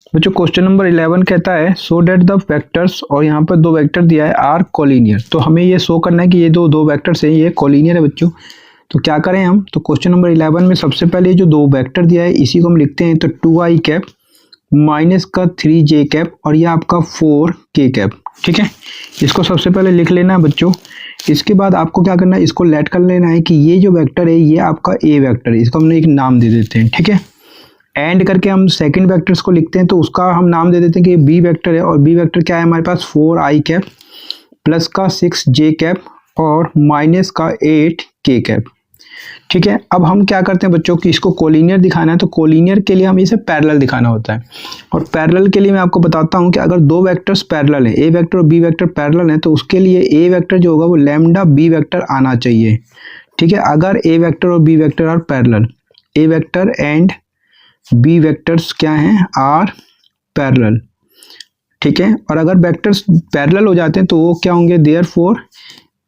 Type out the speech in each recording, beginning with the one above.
बच्चों question number 11 कहता है सो डेट द वेक्टर्स, और यहाँ पर 2 वेक्टर दिया है आर कोलिनियर। तो हमें ये शो करना है कि ये दो वेक्टर्स हैं ये कोलिनियर है बच्चों। तो क्या करें हम, तो क्वेश्चन नंबर 11 में सबसे पहले जो 2 वेक्टर दिया है इसी को हम लिखते हैं। तो 2i कैप माइनस का 3j कैप और ये आपका 4k कैप। ठीक है, इसको सबसे पहले लिख लेना है बच्चों। इसके बाद आपको क्या करना है, इसको लेट कर लेना है कि ये जो वेक्टर है ये आपका ए वेक्टर है, इसको हमने एक नाम दे देते हैं। ठीक है, एंड करके हम सेकंड वेक्टर्स को लिखते हैं, तो उसका हम नाम दे देते हैं कि बी वेक्टर है। और बी वेक्टर क्या है हमारे पास, 4i कैप प्लस का 6j कैप और माइनस का 8k कैप। ठीक है, अब हम क्या करते हैं बच्चों कि इसको कोलिनियर दिखाना है, तो कोलिनियर के लिए हमें इसे पैरेलल दिखाना होता है। और पैरेलल के लिए मैं आपको बताता हूं कि अगर 2 वेक्टर्स पैरेलल हैं, ए वेक्टर और बी वेक्टर पैरेलल हैं, तो उसके लिए ए वेक्टर जो होगा वो लैम्डा बी वेक्टर आना चाहिए। ठीक है, अगर ए वेक्टर और B vector are parallel, A vector and B vectors क्या हैं, आर पैरेलल। ठीक है, और अगर वेक्टर्स पैरेलल हो जाते हैं तो वो क्या होंगे, देयरफॉर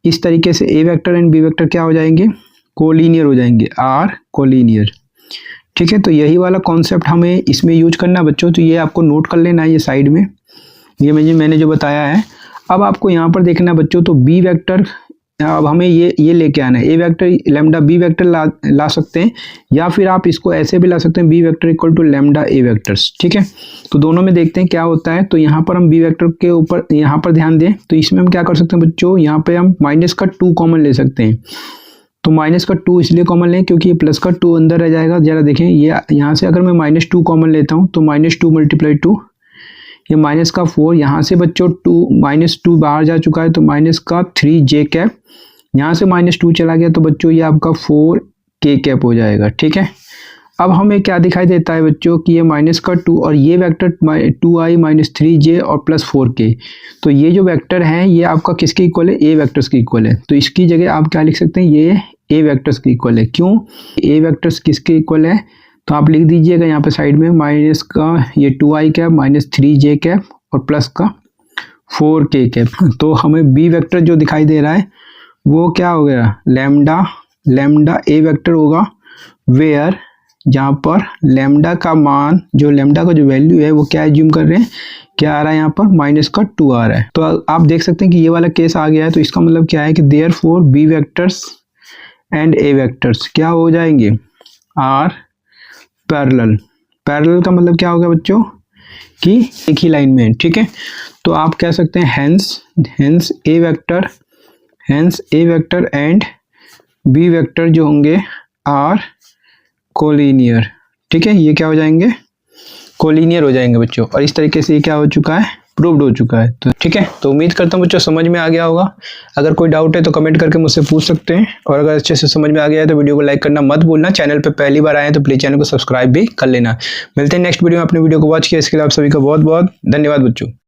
इस तरीके से ए वेक्टर एंड बी वेक्टर क्या हो जाएंगे, कोलिनियर हो जाएंगे, आर कोलिनियर। ठीक है, तो यही वाला कॉन्सेप्ट हमें इसमें यूज करना है बच्चों। तो ये आपको नोट कर लेना है ये साइड में, ये मैंने जो बताया है। अब आपको यहाँ पर देखना है बच्चों, तो बी वेक्टर अब हमें ये लेके आना है, ए वेक्टर लैम्डा बी वेक्टर ला सकते हैं, या फिर आप इसको ऐसे भी ला सकते हैं, B vector equal to lambda A vectors. ठीक है, तो दोनों में देखते हैं क्या होता है। तो यहाँ पर हम बी वेक्टर के ऊपर यहाँ पर ध्यान दें, तो इसमें हम क्या कर सकते हैं बच्चों, यहाँ पे हम माइनस का 2 कॉमन ले सकते हैं। तो माइनस का 2 इसलिए कॉमन लें क्योंकि ये प्लस का 2 अंदर रह जाएगा। जरा देखें, ये यहाँ से अगर मैं -2 कॉमन लेता हूँ तो -2 × 2, ये माइनस का 4, यहाँ से बच्चों -2 बाहर जा चुका है, तो माइनस का 3j कैप, यहाँ से -2 चला गया तो बच्चों ये आपका 4k कैप हो जाएगा। ठीक है, अब हमें क्या दिखाई देता है बच्चों कि ये माइनस का 2 और ये वेक्टर 2i - 3j और प्लस 4k, तो ये जो वेक्टर हैं ये आपका किसके इक्वल है, ए वेक्टर्स के इक्वल है। तो इसकी जगह आप क्या लिख सकते हैं, ये ए वेक्टर्स के इक्वल है। क्यों, ए वेक्टर्स किसके इक्वल है, तो आप लिख दीजिएगा यहाँ पे साइड में माइनस का ये 2i cap minus 3j cap और प्लस का 4k कैप। तो हमें बी वेक्टर जो दिखाई दे रहा है वो क्या हो गया, लैम्डा ए वेक्टर होगा, वेयर जहाँ पर लैम्डा का मान, जो लैम्डा का जो वैल्यू है वो क्या एज्यूम कर रहे हैं, क्या आ रहा है यहाँ पर -2 आ रहा है। तो आप देख सकते हैं कि ये वाला केस आ गया है। तो इसका मतलब क्या है कि therefore B vectors and A vectors क्या हो जाएंगे, आर पैरेलल। पैरेलल का मतलब क्या होगा बच्चों कि एक ही लाइन में। ठीक है, तो आप कह सकते हैं hence A vector and B vector जो होंगे आर कोलिनियर। ठीक है, ये क्या हो जाएंगे, कोलिनियर हो जाएंगे बच्चों। और इस तरीके से ये क्या हो चुका है, प्रूव्ड हो चुका है। तो ठीक है, तो उम्मीद करता हूँ बच्चों समझ में आ गया होगा। अगर कोई डाउट है तो कमेंट करके मुझसे पूछ सकते हैं, और अगर अच्छे से समझ में आ गया है तो वीडियो को लाइक करना मत भूलना। चैनल पे पहली बार आए हैं तो प्लीज चैनल को सब्सक्राइब भी कर लेना। मिलते हैं नेक्स्ट वीडियो में, अपने वीडियो को वॉच किया इसके लिए आप सभी का बहुत बहुत धन्यवाद बच्चों।